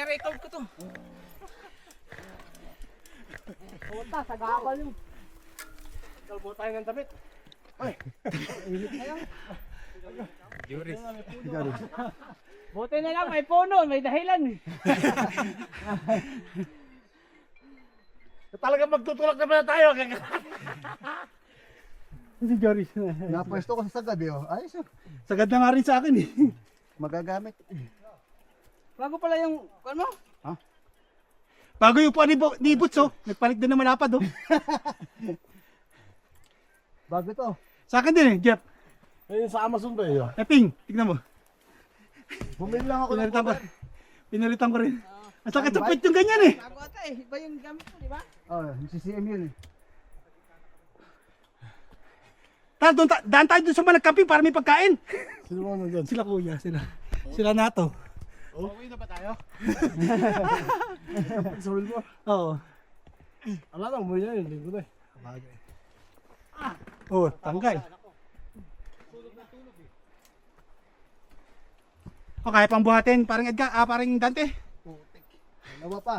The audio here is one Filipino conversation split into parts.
i-record ko to. Puta, sagabal yung. Kalbo tayo ng damit. Ay. Juris. Buti na lang, may puno, may dahilan. Talaga magtutulak naman na tayo. Si Joris. Napwesto ko sa sagad eh. Oh. Ayos oh. Sagad na nga rin sa akin eh. Magagamit. Bago pala yung, ano? Bago yung po ni Boots oh. Nagpalit din na malapad oh. Bago to. Sa akin din eh, Jeff. Ayun sa Amazon ba yun? Ping, tignan mo. Bumili lang ako ng Pinalitan ko. cover. Pinalitan ko rin. Ang sakit sa puwet yung ganyan eh. Bago ata eh. Iba yung gamit mo, di ba? Oh, yung CCM yun eh. Tara, daan tayo doon sa mga nagkamping para may pagkain. Sino mo nandun? Sila kuya, sila. Sila nato. Uwi na ba tayo? Sorry mo. Oo. Ala na, umuwi na yun. Linggo na eh. Oh, tanggal. O, kaya pang buhatin. Parang Edgar, parang Dante. Dalawa pa.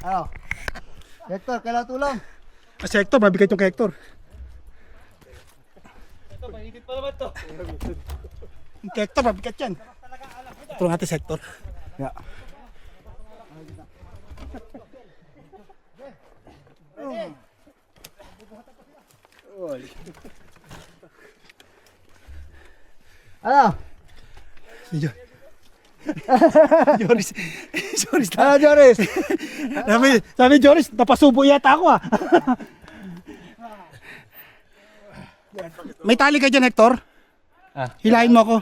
Ano? Hector, kailangan tulong. Si Hector, mabigat yung kay Hector. Ito, mainit pa naman to. Yung kay Hector, mabigat yan. Ito nga si Hector. Yeah. Ano? Si Joris. Joris na. Ano, Joris? Sabi Joris, napasubo yata ako ah. May tali ka dyan, Hector? Hilahin mo ako.